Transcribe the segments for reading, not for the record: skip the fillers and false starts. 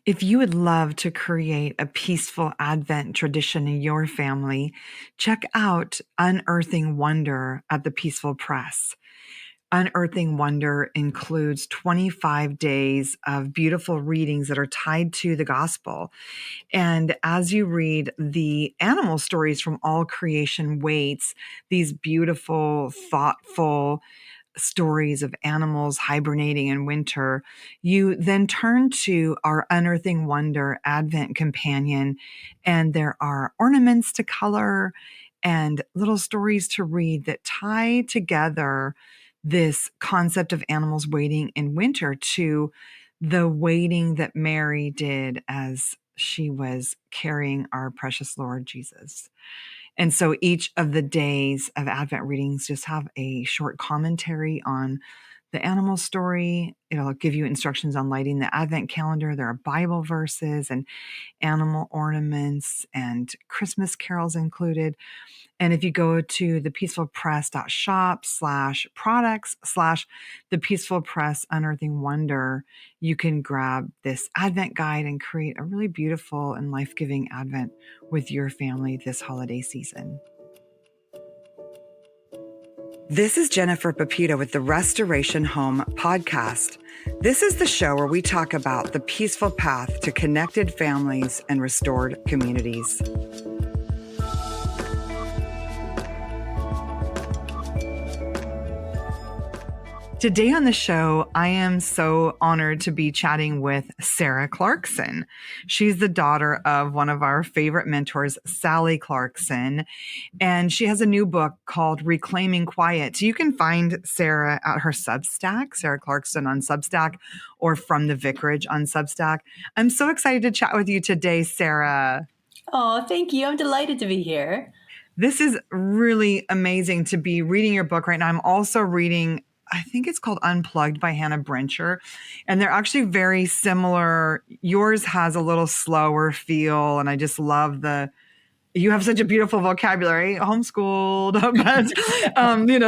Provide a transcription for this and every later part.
If you would love to create a peaceful Advent tradition in your family, check out Unearthing Wonder at the Peaceful Press. Unearthing Wonder includes 25 days of beautiful readings that are tied to the gospel. And as you read the animal stories from all creation waits, these beautiful, thoughtful stories of animals hibernating in winter, you then turn to our Unearthing Wonder Advent Companion, and there are ornaments to color and little stories to read that tie together this concept of animals waiting in winter to the waiting that Mary did as she was carrying our precious Lord Jesus. And so each of the days of Advent readings just have a short commentary on the animal story. It'll give you instructions on lighting the Advent calendar. There are Bible verses and animal ornaments and Christmas carols included. And if you go to thepeacefulpress.shop/products/the Peaceful Press Unearthing Wonder, you can grab this Advent guide and create a really beautiful and life-giving Advent with your family this holiday season. This is Jennifer Pepito with the Restoration Home podcast. This is the show where we talk about the peaceful path to connected families and restored communities. Today on the show, I am so honored to be chatting with Sarah Clarkson. She's the daughter of one of our favorite mentors, Sally Clarkson, and she has a new book called Reclaiming Quiet. You can find Sarah at her Substack, Sarah Clarkson on Substack, or From the Vicarage on Substack. I'm so excited to chat with you today, Sarah. Oh, thank you. I'm delighted to be here. This is really amazing to be reading your book right now. I'm also reading, I think it's called Unplugged by Hannah Brencher. And they're actually very similar. Yours has a little slower feel. And I just love you have such a beautiful vocabulary, homeschooled, but,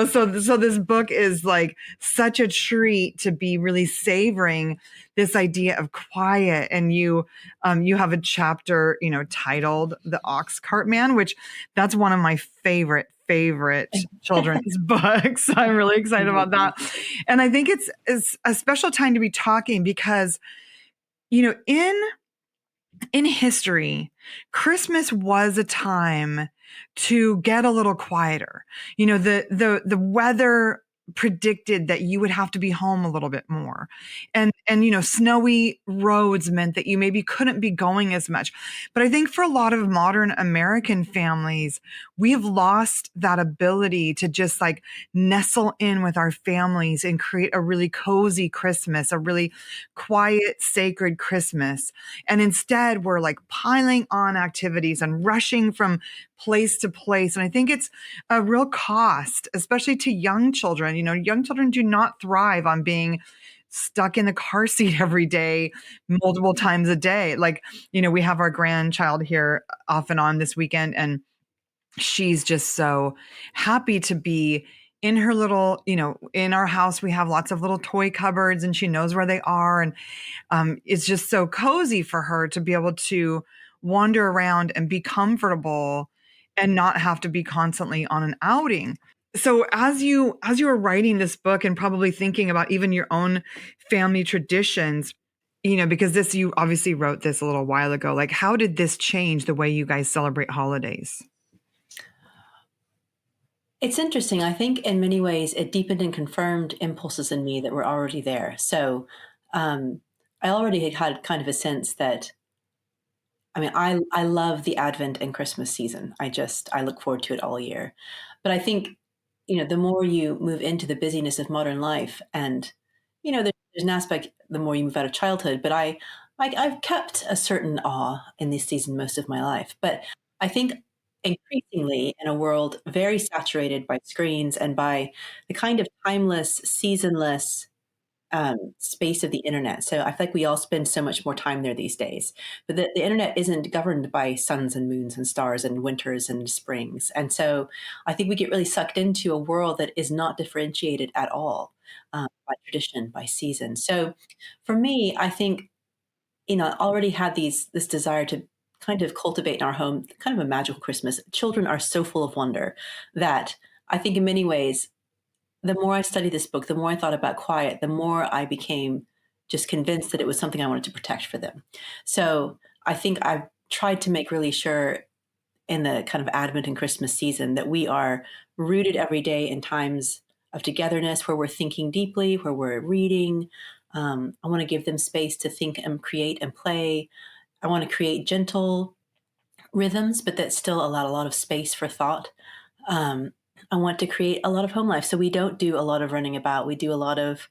so this book is like such a treat to be really savoring this idea of quiet. And you have a chapter, titled The Ox Cart Man, which that's one of my favorite children's books. I'm really excited about that. And I think it's a special time to be talking because, in history, Christmas was a time to get a little quieter. The weather predicted that you would have to be home a little bit more. And snowy roads meant that you maybe couldn't be going as much. But I think for a lot of modern American families, we have lost that ability to just like nestle in with our families and create a really cozy Christmas, a really quiet, sacred Christmas. And instead, we're like piling on activities and rushing from place to place. And I think it's a real cost, especially to young children. Young children do not thrive on being stuck in the car seat every day, multiple times a day. Like, we have our grandchild here off and on this weekend, and she's just so happy to be in her little, in our house, we have lots of little toy cupboards and she knows where they are. And it's just so cozy for her to be able to wander around and be comfortable and not have to be constantly on an outing. So as you were writing this book and probably thinking about even your own family traditions, because you obviously wrote this a little while ago, like how did this change the way you guys celebrate holidays? It's interesting. I think in many ways it deepened and confirmed impulses in me that were already there. So I already had kind of a sense that, I love the Advent and Christmas season. I look forward to it all year. But I think, the more you move into the busyness of modern life and, there's an aspect, the more you move out of childhood, but I've kept a certain awe in this season most of my life. But I think increasingly in a world very saturated by screens and by the kind of timeless, seasonless space of the internet. So I feel like we all spend so much more time there these days. But the internet isn't governed by suns and moons and stars and winters and springs. And so I think we get really sucked into a world that is not differentiated at all by tradition, by season. So for me, I think already had this desire to kind of cultivate in our home kind of a magical Christmas. Children are so full of wonder that I think in many ways, the more I studied this book, the more I thought about quiet, the more I became just convinced that it was something I wanted to protect for them. So I think I've tried to make really sure in the kind of Advent and Christmas season that we are rooted every day in times of togetherness where we're thinking deeply, where we're reading. I want to give them space to think and create and play. I want to create gentle rhythms, but that still allow a lot of space for thought. Um, I want to create a lot of home life, so we don't do a lot of running about. We do a lot of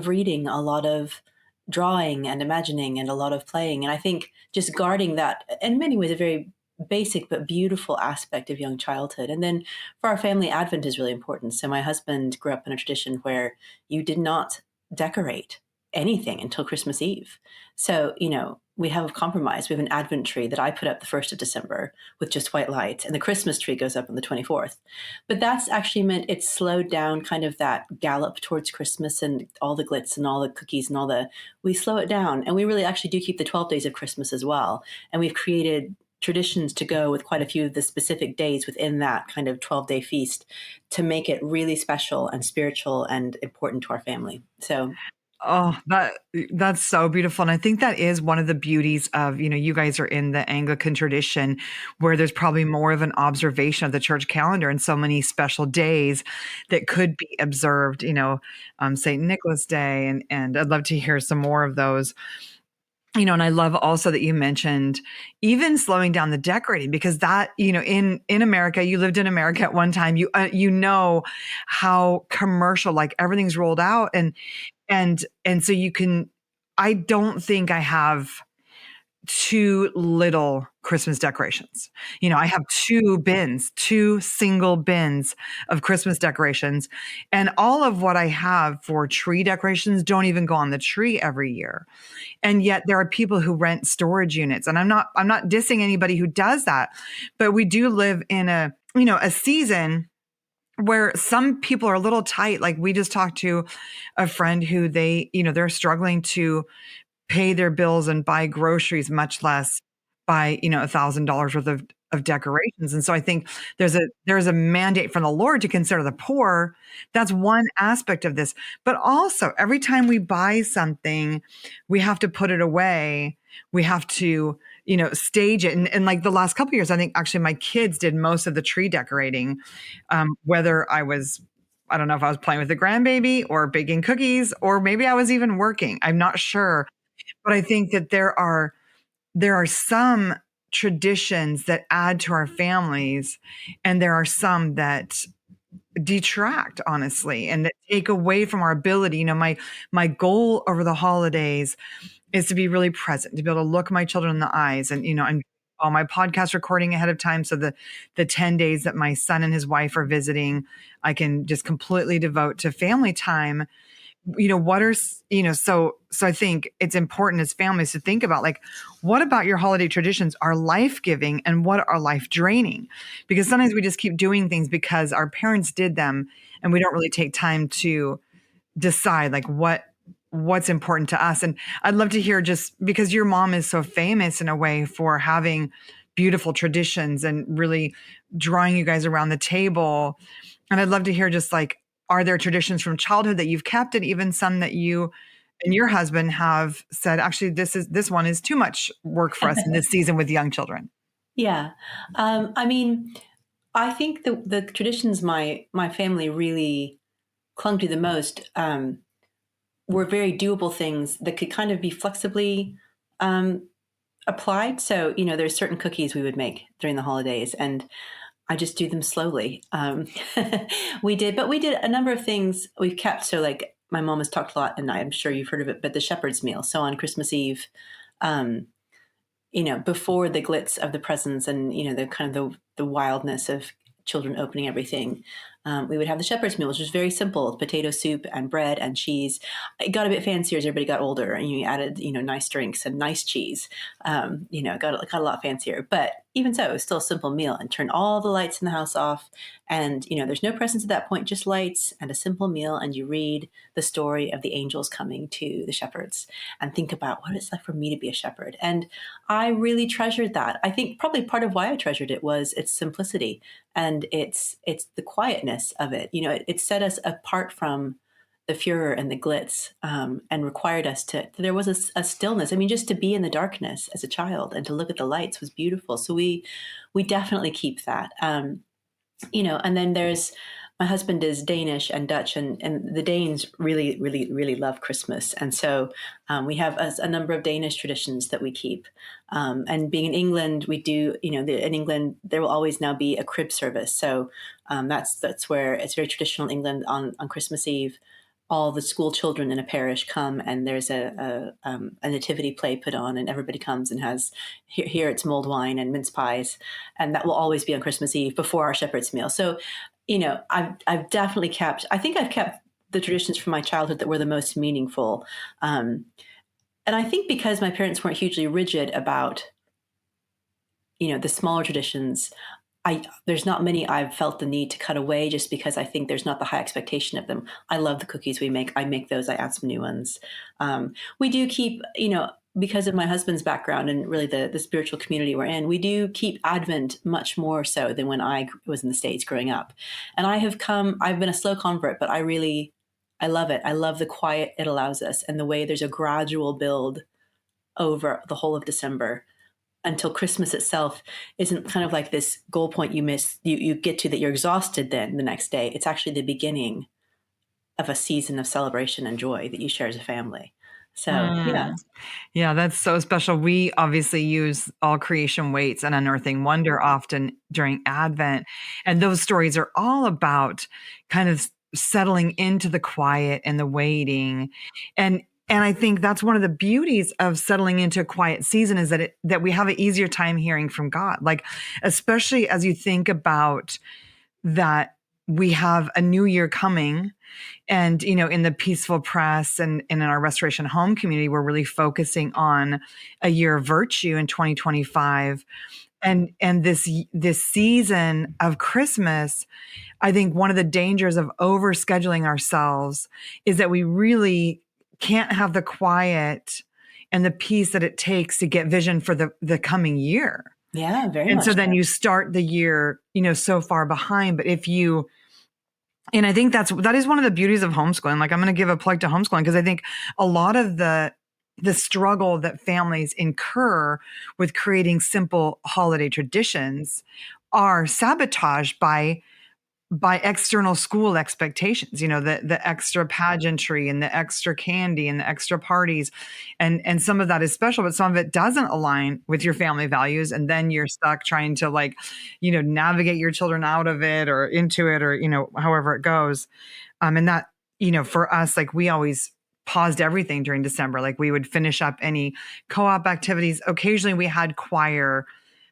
reading, a lot of drawing and imagining, and a lot of playing. And I think just guarding that, in many ways, a very basic but beautiful aspect of young childhood. And then for our family, Advent is really important. So my husband grew up in a tradition where you did not decorate anything until Christmas Eve. So, we have a compromise. We have an Advent tree that I put up the 1st of December with just white lights, and the Christmas tree goes up on the 24th. But that's actually meant it slowed down kind of that gallop towards Christmas and all the glitz and all the cookies and we slow it down. And we really actually do keep the 12 days of Christmas as well. And we've created traditions to go with quite a few of the specific days within that kind of 12-day feast to make it really special and spiritual and important to our family. So Oh, that's so beautiful. And I think that is one of the beauties of, you guys are in the Anglican tradition where there's probably more of an observation of the church calendar and so many special days that could be observed, St. Nicholas Day. And I'd love to hear some more of those. And I love also that you mentioned even slowing down the decorating, because that, in America, you lived in America at one time, you know how commercial, like everything's rolled out and so I don't think I have too little Christmas decorations. I have two single bins of Christmas decorations, and all of what I have for tree decorations don't even go on the tree every year. And yet there are people who rent storage units, and I'm not dissing anybody who does that, but we do live in a season where some people are a little tight. Like we just talked to a friend who they're struggling to pay their bills and buy groceries, much less buy, $1,000 worth of decorations. And so I think there's a mandate from the Lord to consider the poor. That's one aspect of this. But also every time we buy something, we have to put it away. We have to, stage it. And like the last couple of years, I think actually my kids did most of the tree decorating. Whether I don't know if I was playing with the grandbaby or baking cookies, or maybe I was even working. I'm not sure. But I think that there are some traditions that add to our families, and there are some that detract, honestly, and that take away from our ability. My goal over the holidays is to be really present, to be able to look my children in the eyes, and I'm all my podcast recording ahead of time, so the 10 days that my son and his wife are visiting, I can just completely devote to family time. So I think it's important as families to think about, like, what about your holiday traditions are life-giving and what are life-draining? Because sometimes we just keep doing things because our parents did them, and we don't really take time to decide like what's important to us. And I'd love to hear, just because your mom is so famous in a way for having beautiful traditions and really drawing you guys around the table. And I'd love to hear just like, are there traditions from childhood that you've kept, and even some that you and your husband have said, actually, this one is too much work for us in this season with young children? yeah. I mean, I think the traditions my family really clung to the most were very doable things that could kind of be flexibly applied. So, there's certain cookies we would make during the holidays, and I just do them slowly. But we did a number of things we've kept. So, like, my mom has talked a lot, and I'm sure you've heard of it, but the shepherd's meal. So on Christmas Eve, um, before the glitz of the presents and, the kind of the wildness of children opening everything, we would have the shepherd's meal, which was very simple: potato soup and bread and cheese. It got a bit fancier as everybody got older, and you added, nice drinks and nice cheese. Got a lot fancier, but even so, it was still a simple meal. And turn all the lights in the house off, and there's no presents at that point, just lights and a simple meal. And you read the story of the angels coming to the shepherds, and think about what it's like for me to be a shepherd. And I really treasured that. I think probably part of why I treasured it was its simplicity, and it's the quietness of it. It set us apart from the furor and the glitz, and required us to. There was a stillness. I mean, just to be in the darkness as a child and to look at the lights was beautiful. So we definitely keep that. And then there's, my husband is Danish and Dutch, and the Danes really, really, really love Christmas. And so we have a number of Danish traditions that we keep. And being in England, we do, in England, there will always now be a crib service. So that's where it's very traditional in England on Christmas Eve. All the school children in a parish come, and there's a nativity play put on, and everybody comes and has, here it's mulled wine and mince pies, and that will always be on Christmas Eve before our shepherd's meal. So, I've definitely I've kept the traditions from my childhood that were the most meaningful. And I think because my parents weren't hugely rigid about, the smaller traditions, there's not many I've felt the need to cut away, just because I think there's not the high expectation of them. I love the cookies we make. I make those. I add some new ones. We do keep, because of my husband's background and really the spiritual community we're in, we do keep Advent much more so than when I was in the States growing up. And I've been a slow convert, but I love it. I love the quiet it allows us, and the way there's a gradual build over the whole of December until Christmas itself isn't kind of like this goal point you get to that you're exhausted then the next day. It's actually the beginning of a season of celebration and joy that you share as a family. So, yeah. Yeah, that's so special. We obviously use All Creation Waits and Unearthing Wonder often during Advent. And those stories are all about kind of settling into the quiet and the waiting. And I think that's one of the beauties of settling into a quiet season, is that we have an easier time hearing from God. Like, especially as you think about that we have a new year coming, and, in the Peaceful Press and in our Restoration Home community, we're really focusing on a year of virtue in 2025. And this season of Christmas, I think one of the dangers of overscheduling ourselves is that we really can't have the quiet and the peace that it takes to get vision for the coming year. Yeah, very much. And so then you start the year, so far behind. But and I think that is one of the beauties of homeschooling. Like, I'm going to give a plug to homeschooling, because I think a lot of the struggle that families incur with creating simple holiday traditions are sabotaged by external school expectations, the extra pageantry and the extra candy and the extra parties. And some of that is special, but some of it doesn't align with your family values. And then you're stuck trying to navigate your children out of it or into it, or, however it goes. And that, for us, we always paused everything during December. Like, we would finish up any co-op activities. Occasionally we had choir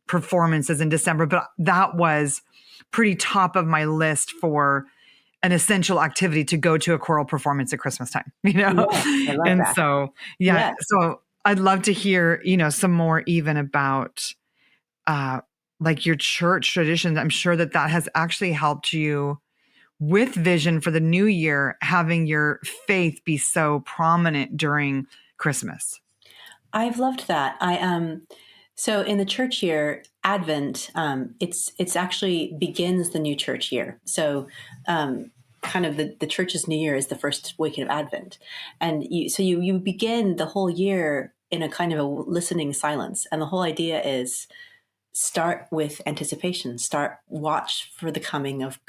performances in December, but that was pretty top of my list for an essential activity to go to a choral performance at Christmas time, Yeah, I love and that. so, yeah. So I'd love to hear, some more even about, your church traditions. I'm sure that has actually helped you with vision for the new year, having your faith be so prominent during Christmas. I've loved that. So in the church year, Advent, it's actually begins the new church year. So kind of the church's new year is the first weekend of Advent. And you begin the whole year in a kind of a listening silence. And the whole idea is start with anticipation, watch for the coming of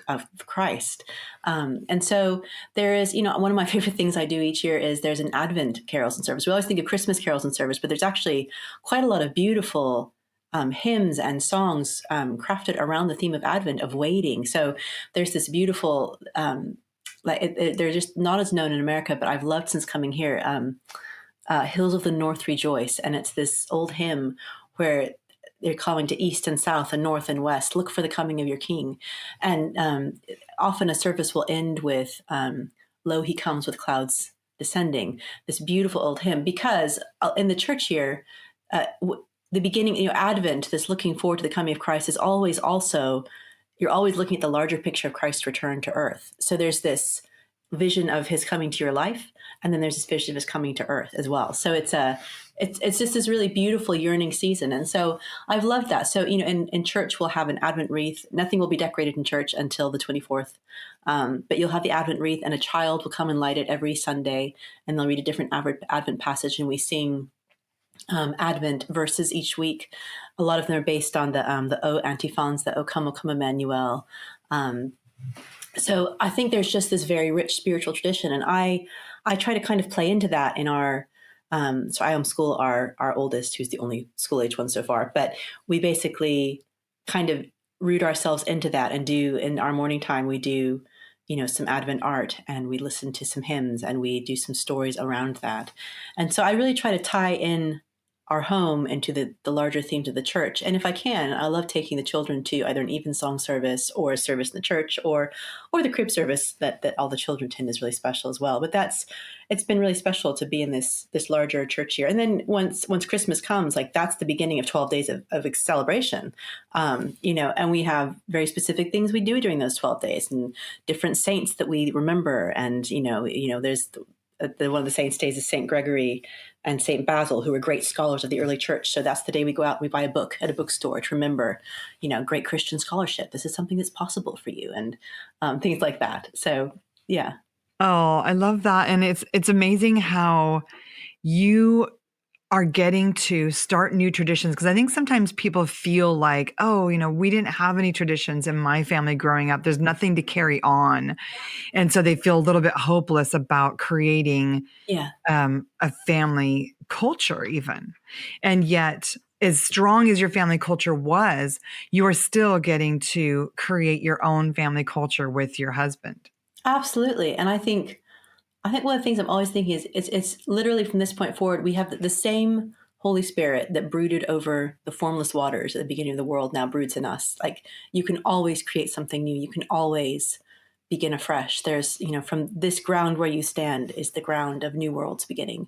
Christ. And so there is, one of my favorite things I do each year is there's an Advent carols and service. We always think of Christmas carols and service, but there's actually quite a lot of beautiful hymns and songs crafted around the theme of Advent, of waiting. So there's this beautiful, they're just not as known in America, but I've loved since coming here, Hills of the North Rejoice. And it's this old hymn where they're calling to east and south and north and west. Look for the coming of your King. And often a service will end with "Lo, he comes with clouds descending." This beautiful old hymn, because in the church year, the beginning, Advent, this looking forward to the coming of Christ, is always also, you're always looking at the larger picture of Christ's return to earth. So there's this vision of his coming to your life, and then there's this vision of his coming to earth as well. So it's just this really beautiful yearning season. And so I've loved that. So, in church, we'll have an Advent wreath. Nothing will be decorated in church until the 24th. But you'll have the Advent wreath, and a child will come and light it every Sunday, and they'll read a different Advent passage, and we sing Advent verses each week. A lot of them are based on the O antiphons, the O come, Emmanuel. So I think there's just this very rich spiritual tradition, and I try to kind of play into that in our. So I homeschool our oldest, who's the only school age one so far, but we basically kind of root ourselves into that, and do in our morning time we do some Advent art, and we listen to some hymns, and we do some stories around that. And so I really try to tie in our home into the larger themes of the church. And if I can, I love taking the children to either an evensong service or a service in the church, or the crib service that all the children attend is really special as well. But it's been really special to be in this larger church year. And then once Christmas comes, like, that's the beginning of 12 days of celebration. And we have very specific things we do during those 12 days, and different saints that we remember. And there's one of the saints' days is Saint Gregory and Saint Basil, who were great scholars of the early church. So that's the day we go out and we buy a book at a bookstore to remember, great Christian scholarship. This is something that's possible for you, and things like that. So, yeah. Oh, I love that. And it's amazing how you are getting to start new traditions, because I think sometimes people feel like, oh, we didn't have any traditions in my family growing up. There's nothing to carry on. And so they feel a little bit hopeless about creating a family culture even. And yet, as strong as your family culture was, you are still getting to create your own family culture with your husband. Absolutely. And I think one of the things I'm always thinking is it's literally from this point forward, we have the same Holy Spirit that brooded over the formless waters at the beginning of the world now broods in us. Like, you can always create something new. You can always begin afresh. There's, from this ground where you stand is the ground of new worlds beginning,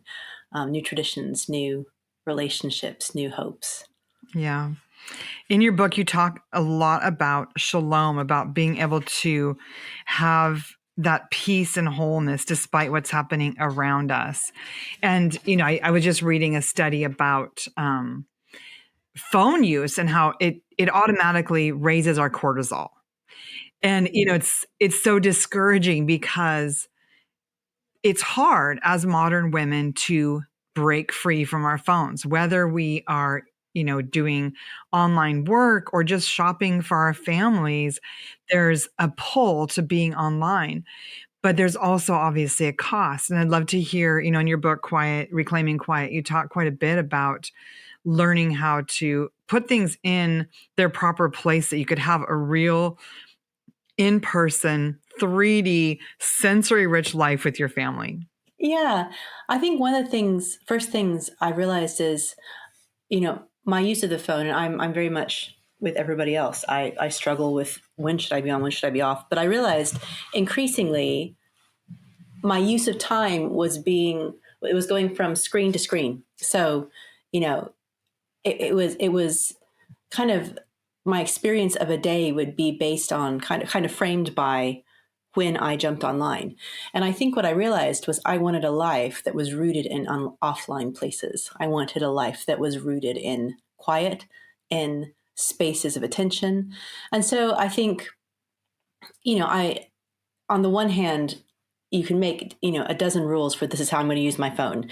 new traditions, new relationships, new hopes. Yeah. In your book, you talk a lot about shalom, about being able to have that peace and wholeness despite what's happening around us. And, I was just reading a study about phone use and how it automatically raises our cortisol. And, it's so discouraging, because it's hard as modern women to break free from our phones, whether we are doing online work or just shopping for our families. There's a pull to being online, but there's also obviously a cost. And I'd love to hear, in your book, Reclaiming Quiet, you talk quite a bit about learning how to put things in their proper place, that you could have a real in-person 3D sensory rich life with your family. Yeah. I think one of the first things I realized is, my use of the phone, and I'm very much with everybody else. I struggle with, when should I be on, when should I be off? But I realized increasingly my use of time was going from screen to screen. So, it was kind of, my experience of a day would be based on kind of framed by when I jumped online. And I think what I realized was I wanted a life that was rooted in offline places. I wanted a life that was rooted in quiet, in spaces of attention. And so I think, on the one hand, you can make, a dozen rules for this is how I'm going to use my phone.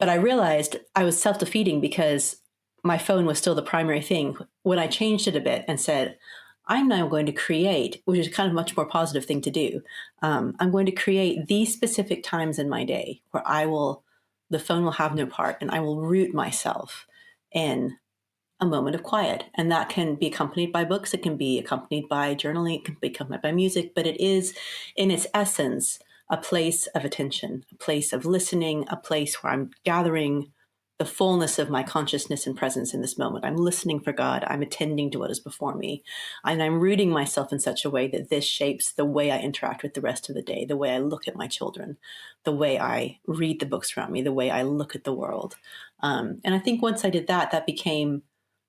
But I realized I was self-defeating, because my phone was still the primary thing. When I changed it a bit and said, I'm now going to create, which is kind of a much more positive thing to do. I'm going to create these specific times in my day where the phone will have no part, and I will root myself in a moment of quiet. And that can be accompanied by books. It can be accompanied by journaling. It can be accompanied by music, but it is in its essence a place of attention, a place of listening, a place where I'm gathering the fullness of my consciousness and presence in this moment. I'm listening for God. I'm attending to what is before me. And I'm rooting myself in such a way that this shapes the way I interact with the rest of the day, the way I look at my children, the way I read the books around me, the way I look at the world. And I think once I did that, that became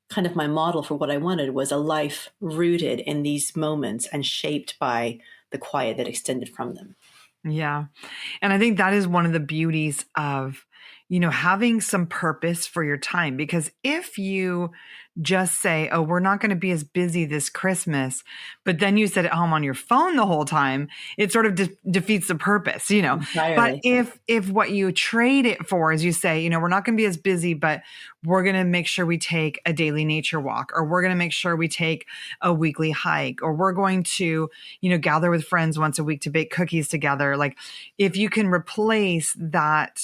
kind of my model for what I wanted, was a life rooted in these moments and shaped by the quiet that extended from them. Yeah. And I think that is one of the beauties of, having some purpose for your time. Because if you just say, oh, we're not going to be as busy this Christmas, but then you sit at home on your phone the whole time, it sort of defeats the purpose. But Entirely. if what you trade it for is you say, we're not going to be as busy, but we're going to make sure we take a daily nature walk, or we're going to make sure we take a weekly hike, or we're going to, gather with friends once a week to bake cookies together. Like, if you can replace that,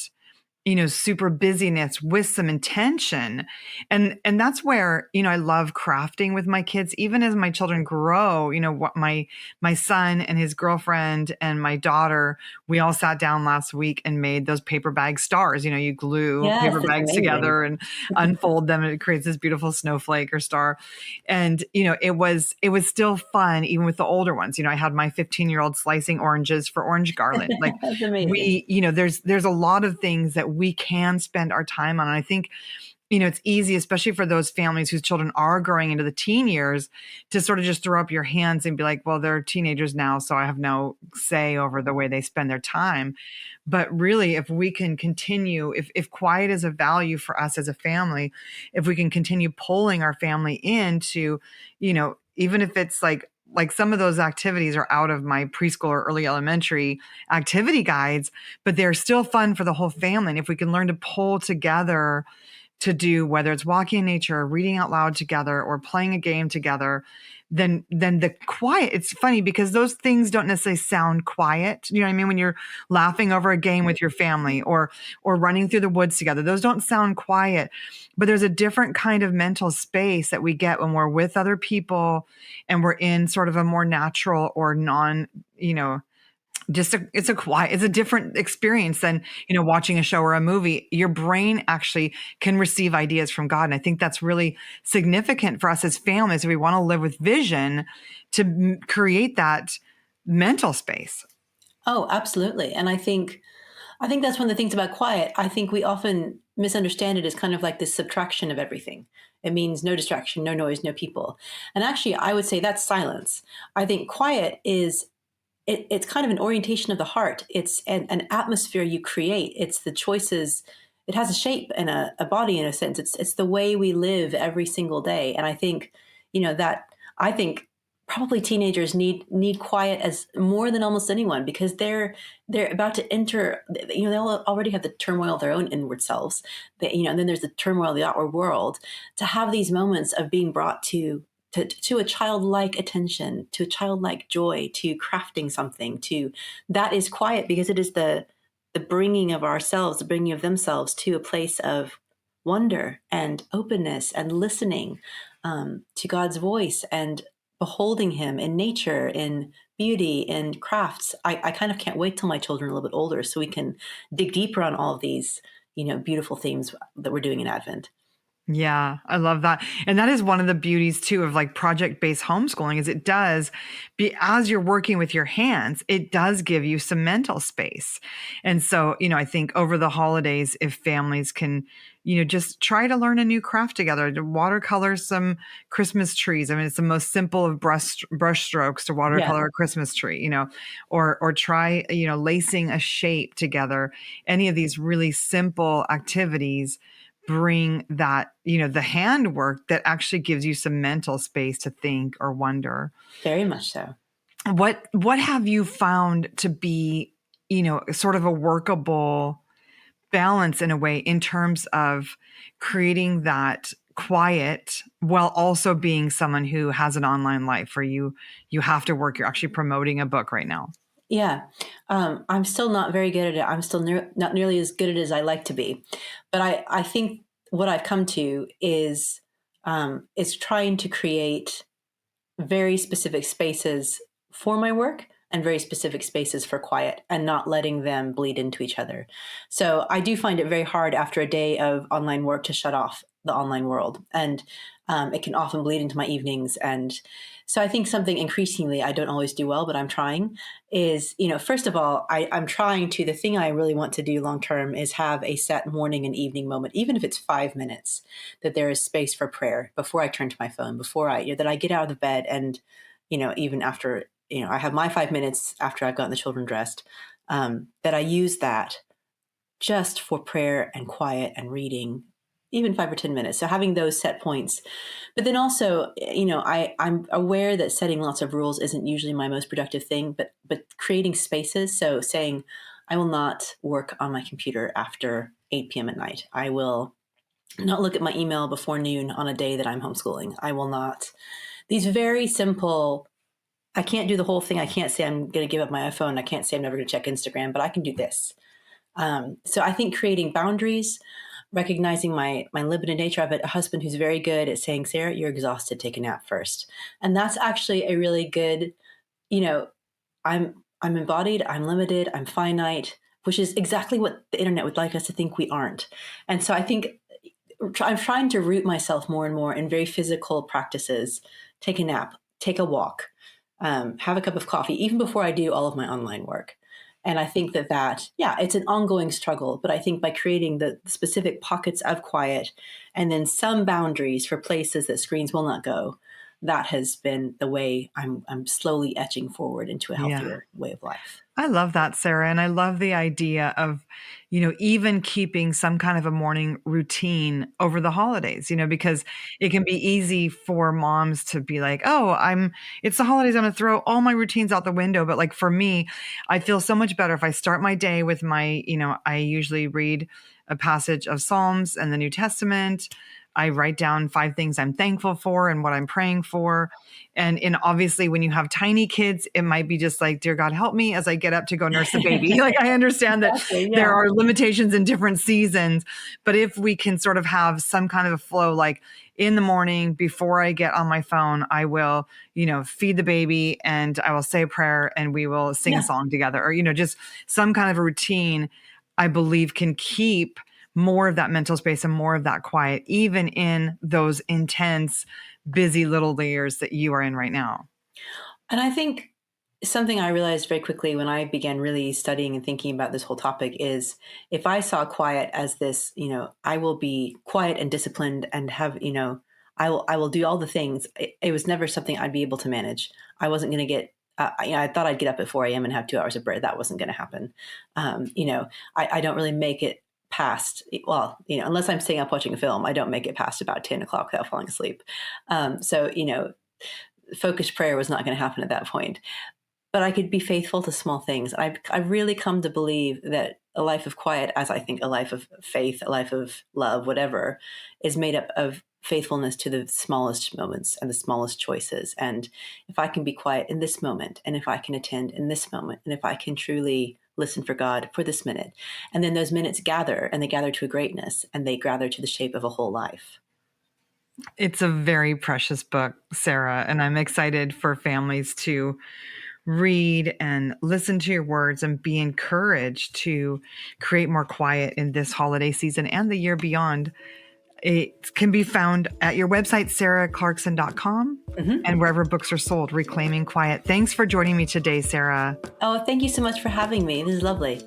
super busyness with some intention. And that's where, I love crafting with my kids. Even as my children grow, what my son and his girlfriend and my daughter, we all sat down last week and made those paper bag stars. You glue Yes, paper it's bags amazing. together and unfold them, and it creates this beautiful snowflake or star. And it was still fun even with the older ones. I had my 15-year-old slicing oranges for orange garland. Like, That's amazing. there's a lot of things that we can spend our time on. And I think, it's easy, especially for those families whose children are growing into the teen years, to sort of just throw up your hands and be like, well, they're teenagers now, so I have no say over the way they spend their time. But really, if we can continue, if quiet is a value for us as a family, if we can continue pulling our family into, even if it's like some of those activities are out of my preschool or early elementary activity guides, but they're still fun for the whole family. And if we can learn to pull together to do, whether it's walking in nature or reading out loud together or playing a game together, then the quiet, it's funny because those things don't necessarily sound quiet. You know what I mean? When you're laughing over a game with your family or running through the woods together, those don't sound quiet. But there's a different kind of mental space that we get when we're with other people and we're in sort of a more natural or non, it's a different experience than, watching a show or a movie. Your brain actually can receive ideas from God. And I think that's really significant for us as families. If we want to live with vision, to create that mental space. Oh, absolutely. And I think that's one of the things about quiet. I think we often misunderstand it as kind of like this subtraction of everything. It means no distraction, no noise, no people. And actually, I would say that's silence. I think quiet is it's kind of an orientation of the heart. It's an atmosphere you create. It's the choices. It has a shape and a body in a sense. It's the way we live every single day. And I think, that I think probably teenagers need quiet as more than almost anyone, because they're about to enter. They'll already have the turmoil of their own inward selves. And then there's the turmoil of the outward world. To have these moments of being brought to a childlike attention, to a childlike joy, to crafting something, to that is quiet, because it is the bringing of ourselves, the bringing of themselves to a place of wonder and openness and listening to God's voice and beholding Him in nature, in beauty, in crafts. I kind of can't wait till my children are a little bit older so we can dig deeper on all of these, beautiful themes that we're doing in Advent. Yeah, I love that. And that is one of the beauties too of like project-based homeschooling, is it does be, as you're working with your hands, it does give you some mental space. And so, I think over the holidays, if families can, just try to learn a new craft together, to watercolor some Christmas trees. I mean, it's the most simple of brush strokes to Yeah, watercolor a Christmas tree, or try, lacing a shape together. Any of these really simple activities bring that, the handwork that actually gives you some mental space to think or wonder. very much so. What have you found to be, sort of a workable balance in a way, in terms of creating that quiet while also being someone who has an online life where you have to work, you're actually promoting a book right now? Yeah, I'm still not very good at it. I'm still not nearly as good at it as I like to be. But I think what I've come to is trying to create very specific spaces for my work, and very specific spaces for quiet and not letting them bleed into each other. So I do find it very hard after a day of online work to shut off the online world. And it can often bleed into my evenings. And so I think something increasingly I don't always do well, but I'm trying is, first of all, I'm trying to, the thing I really want to do long term is have a set morning and evening moment, even if it's 5 minutes, that there is space for prayer before I turn to my phone, that I get out of the bed and, even after, I have my 5 minutes after I've gotten the children dressed, that I use that just for prayer and quiet and reading, even 5 or 10 minutes. So having those set points. But then also, I'm aware that setting lots of rules isn't usually my most productive thing, but creating spaces. So saying, I will not work on my computer after 8 p.m. at night. I will not look at my email before noon on a day that I'm homeschooling. I will not. These very simple, I can't do the whole thing. I can't say I'm going to give up my iPhone. I can't say I'm never going to check Instagram, but I can do this. So I think creating boundaries, recognizing my limited nature. I have a husband who's very good at saying, Sarah, you're exhausted, take a nap first. And that's actually a really good, I'm embodied, I'm limited, I'm finite, which is exactly what the internet would like us to think we aren't. And so I think I'm trying to root myself more and more in very physical practices. Take a nap, take a walk, have a cup of coffee, even before I do all of my online work. And I think that, it's an ongoing struggle, but I think by creating the specific pockets of quiet and then some boundaries for places that screens will not go, that has been the way I'm slowly etching forward into a healthier way of life. I love that, Sarah. And I love the idea of, even keeping some kind of a morning routine over the holidays, because it can be easy for moms to be like, oh, it's the holidays. I'm going to throw all my routines out the window. But like for me, I feel so much better if I start my day with I usually read a passage of Psalms and the New Testament. I write down 5 things I'm thankful for and what I'm praying for. And obviously when you have tiny kids, it might be just like, dear God, help me as I get up to go nurse the baby. Like I understand that there are limitations in different seasons, but if we can sort of have some kind of a flow, like in the morning before I get on my phone, I will, feed the baby and I will say a prayer and we will sing a song together, or, just some kind of a routine, I believe can keep more of that mental space and more of that quiet, even in those intense, busy little layers that you are in right now. And I think something I realized very quickly when I began really studying and thinking about this whole topic is if I saw quiet as this, I will be quiet and disciplined and have, I will do all the things. It was never something I'd be able to manage. I wasn't going to get I thought I'd get up at 4 a.m. and have 2 hours of prayer. That wasn't going to happen. I don't really make it past, unless I'm staying up watching a film, I don't make it past about 10 o'clock without falling asleep. Focused prayer was not going to happen at that point. But I could be faithful to small things. I've really come to believe that a life of quiet, as I think a life of faith, a life of love, whatever, is made up of faithfulness to the smallest moments and the smallest choices. And if I can be quiet in this moment, and if I can attend in this moment, and if I can truly listen for God for this minute, and then those minutes gather, and they gather to a greatness, and they gather to the shape of a whole life. It's a very precious book, Sarah, and I'm excited for families to read and listen to your words and be encouraged to create more quiet in this holiday season and the year beyond. It can be found at your website, sarahclarkson.com, and wherever books are sold, Reclaiming Quiet. Thanks for joining me today, Sarah. Oh, thank you so much for having me. This is lovely.